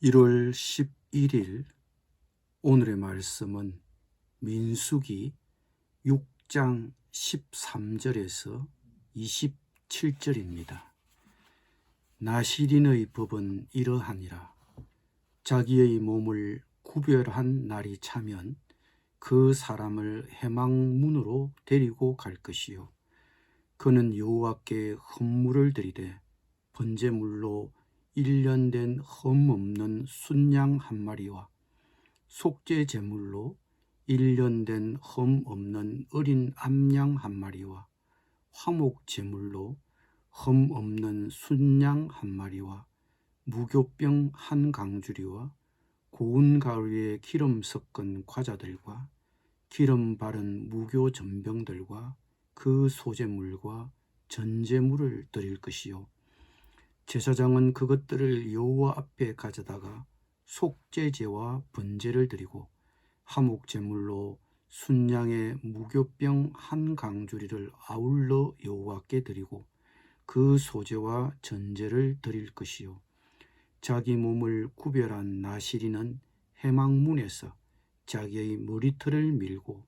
1월 11일 오늘의 말씀은 민수기 6장 13절에서 27절입니다. 나실인의 법은 이러하니라. 자기의 몸을 구별한 날이 차면 그 사람을 회막문으로 데리고 갈 것이요, 그는 여호와께 헌물을 드리되 번제물로 1년 된 흠 없는 순양 한 마리와 속죄 제물로 1년 된 흠 없는 어린 암양 한 마리와 화목 제물로 흠 없는 순양 한 마리와 무교병 한 강주리와 고운 가루에 기름 섞은 과자들과 기름 바른 무교 전병들과 그 소제물과 전제물을 드릴 것이요, 제사장은 그것들을 여호와 앞에 가져다가 속죄제와 번제를 드리고 화목제물로 순양의 무교병 한 강주리를 아울러 여호와께 드리고 그 소제와 전제를 드릴 것이요, 자기 몸을 구별한 나실인은 회막문에서 자기의 머리털을 밀고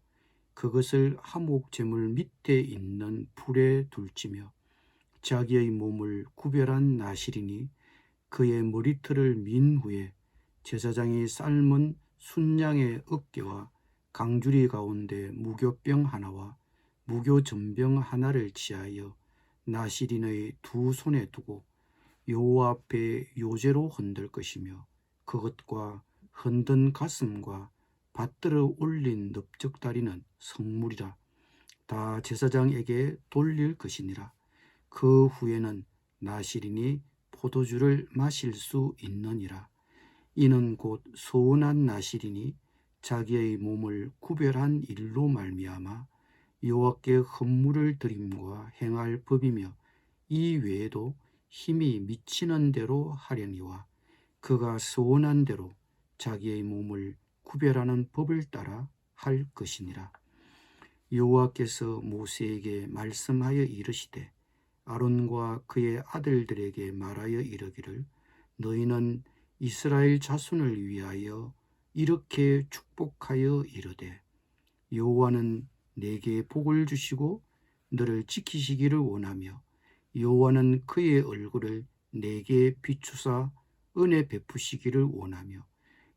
그것을 화목제물 밑에 있는 불에 둘지며, 자기의 몸을 구별한 나실인이 그의 머리털을 민 후에 제사장이 삶은 순양의 어깨와 강주리 가운데 무교병 하나와 무교전병 하나를 취하여 나실인의 두 손에 두고 여호와 앞에 요제로 흔들 것이며, 그것과 흔든 가슴과 받들어 올린 넓적다리는 성물이라 다 제사장에게 돌릴 것이니라. 그 후에는 나실인이 포도주를 마실 수 있느니라. 이는 곧 서운한 나실인이 자기의 몸을 구별한 일로 말미암아 여호와께 헌물을 드림과 행할 법이며, 이 외에도 힘이 미치는 대로 하려니와 그가 서원한 대로 자기의 몸을 구별하는 법을 따라 할 것이니라. 여호와께서 모세에게 말씀하여 이르시되 아론과 그의 아들들에게 말하여 이르기를, 너희는 이스라엘 자손을 위하여 이렇게 축복하여 이르되, 여호와는 내게 복을 주시고 너를 지키시기를 원하며, 여호와는 그의 얼굴을 내게 비추사 은혜 베푸시기를 원하며,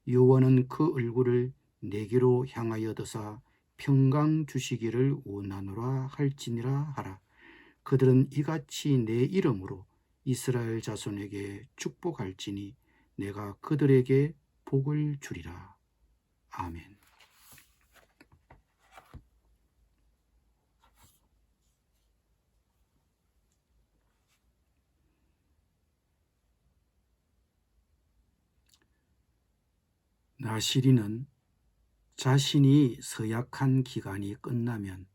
여호와는 그 얼굴을 내게로 향하여 드사 평강 주시기를 원하노라 할지니라 하라. 그들은 이같이 내 이름으로 이스라엘 자손에게 축복할지니 내가 그들에게 복을 주리라. 아멘. 나실인은 자신이 서약한 기간이 끝나면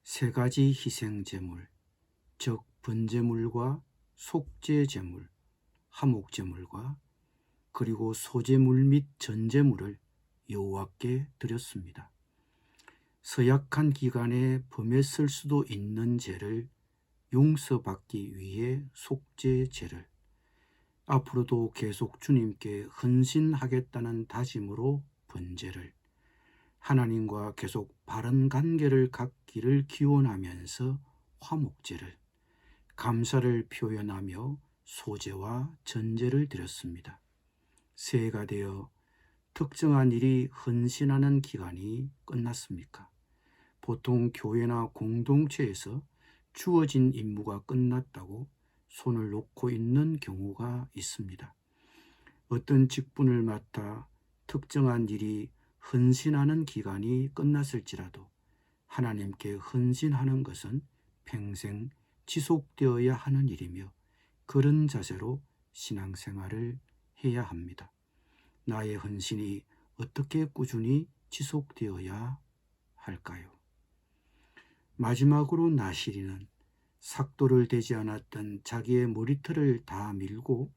세 가지 희생제물, 즉 번제물과 속죄제물, 화목제물과 그리고 소제물 및 전제물을 여호와께 드렸습니다. 서약한 기간에 범했을 수도 있는 죄를 용서받기 위해 속죄제를, 앞으로도 계속 주님께 헌신하겠다는 다짐으로 번제를, 하나님과 계속 바른 관계를 갖기를 기원하면서 화목제를, 감사를 표현하며 소제와 전제를 드렸습니다. 새해가 되어 특정한 일이 헌신하는 기간이 끝났습니까? 보통 교회나 공동체에서 주어진 임무가 끝났다고 손을 놓고 있는 경우가 있습니다. 어떤 직분을 맡아 특정한 일이 헌신하는 기간이 끝났을지라도 하나님께 헌신하는 것은 평생 지속되어야 하는 일이며, 그런 자세로 신앙생활을 해야 합니다. 나의 헌신이 어떻게 꾸준히 지속되어야 할까요? 마지막으로 나실인은 삭도를 대지 않았던 자기의 머리털을 다 밀고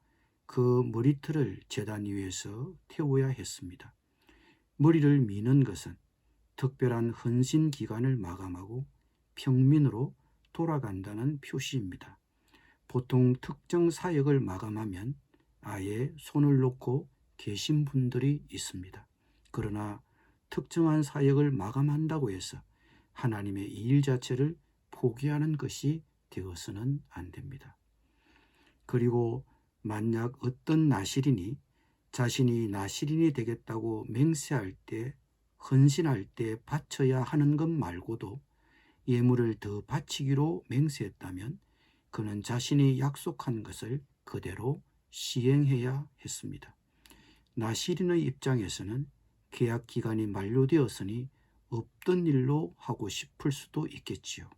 그 머리털을 제단 위에서 태워야 했습니다. 머리를 미는 것은 특별한 헌신 기간을 마감하고 평민으로 돌아간다는 표시입니다. 보통 특정 사역을 마감하면 아예 손을 놓고 계신 분들이 있습니다. 그러나 특정한 사역을 마감한다고 해서 하나님의 이 일 자체를 포기하는 것이 되어서는 안 됩니다. 그리고 만약 어떤 나실인이 자신이 나실인이 되겠다고 맹세할 때, 헌신할 때 바쳐야 하는 것 말고도 예물을 더 바치기로 맹세했다면 그는 자신이 약속한 것을 그대로 시행해야 했습니다. 나실인의 입장에서는 계약 기간이 만료되었으니 없던 일로 하고 싶을 수도 있겠지요.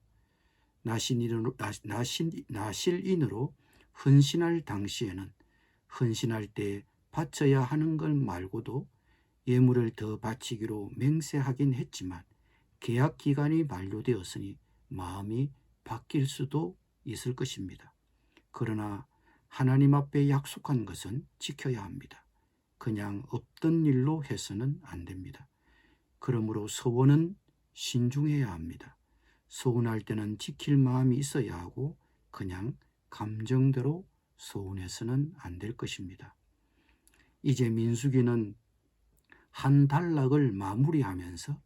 나실인으로 헌신할 당시에는 헌신할 때 바쳐야 하는 것 말고도 예물을 더 바치기로 맹세하긴 했지만 계약 기간이 만료되었으니 마음이 바뀔 수도 있을 것입니다. 그러나 하나님 앞에 약속한 것은 지켜야 합니다. 그냥 없던 일로 해서는 안 됩니다. 그러므로 서원은 신중해야 합니다. 서운할 때는 지킬 마음이 있어야 하고 그냥 감정대로 서운해서는 안 될 것입니다. 이제 민수기는 한 단락을 마무리하면서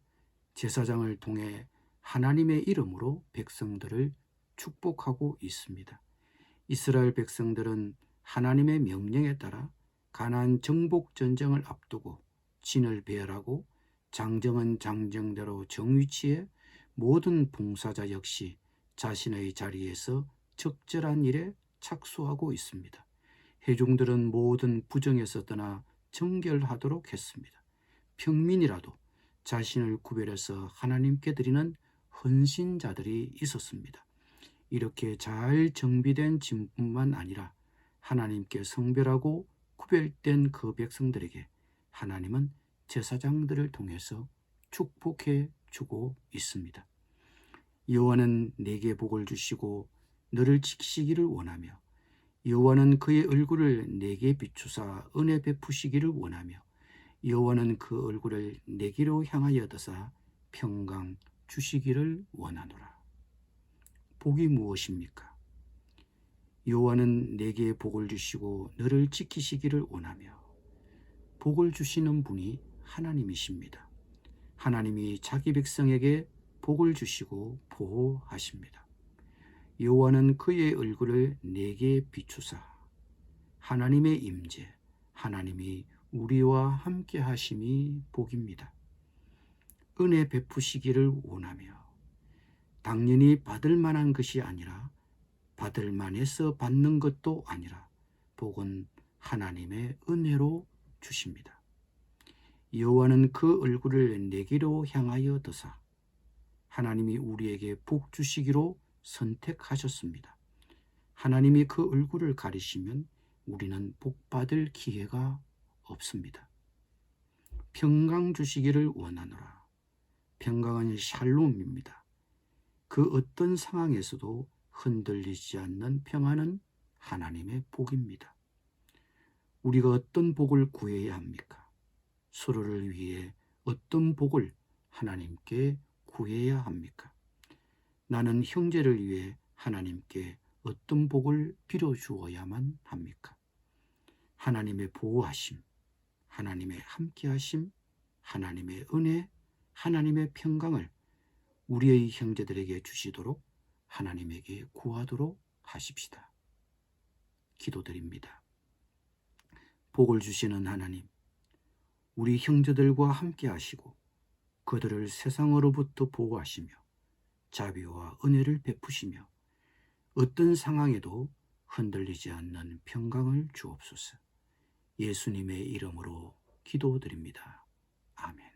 제사장을 통해 하나님의 이름으로 백성들을 축복하고 있습니다. 이스라엘 백성들은 하나님의 명령에 따라 가나안 정복 전쟁을 앞두고 진을 배열하고 장정은 장정대로 정위치에 모든 봉사자 역시 자신의 자리에서 적절한 일에 착수하고 있습니다. 회중들은 모든 부정에서 떠나 정결하도록 했습니다. 평민이라도 자신을 구별해서 하나님께 드리는 헌신자들이 있었습니다. 이렇게 잘 정비된 짐뿐만 아니라 하나님께 성별하고 구별된 그 백성들에게 하나님은 제사장들을 통해서 축복해 주고 있습니다. 여호와는 내게 복을 주시고 너를 지키시기를 원하며 여호와는 그의 얼굴을 내게 비추사 은혜 베푸시기를 원하며 여호와는 그 얼굴을 내게로 향하여 드사 평강 주시기를 원하노라. 복이 무엇입니까? 여호와는 내게 복을 주시고 너를 지키시기를 원하며 복을 주시는 분이 하나님이십니다. 하나님이 자기 백성에게 복을 주시고 보호하십니다. 여호와는 그의 얼굴을 내게 비추사 하나님의 임재, 하나님이 우리와 함께 하심이 복입니다. 은혜 베푸시기를 원하며 당연히 받을 만한 것이 아니라 받을 만해서 받는 것도 아니라 복은 하나님의 은혜로 주십니다. 여호와는 그 얼굴을 내게로 향하여 드사 하나님이 우리에게 복 주시기로 선택하셨습니다. 하나님이 그 얼굴을 가리시면 우리는 복 받을 기회가 없습니다. 평강 주시기를 원하노라. 평강은 샬롬입니다. 그 어떤 상황에서도 흔들리지 않는 평안은 하나님의 복입니다. 우리가 어떤 복을 구해야 합니까? 서로를 위해 어떤 복을 하나님께 구해야 합니까? 나는 형제를 위해 하나님께 어떤 복을 빌어주어야만 합니까? 하나님의 보호하심, 하나님의 함께하심, 하나님의 은혜, 하나님의 평강을 우리의 형제들에게 주시도록 하나님에게 구하도록 하십시다. 기도드립니다. 복을 주시는 하나님, 우리 형제들과 함께 하시고 그들을 세상으로부터 보호하시며 자비와 은혜를 베푸시며 어떤 상황에도 흔들리지 않는 평강을 주옵소서. 예수님의 이름으로 기도드립니다. 아멘.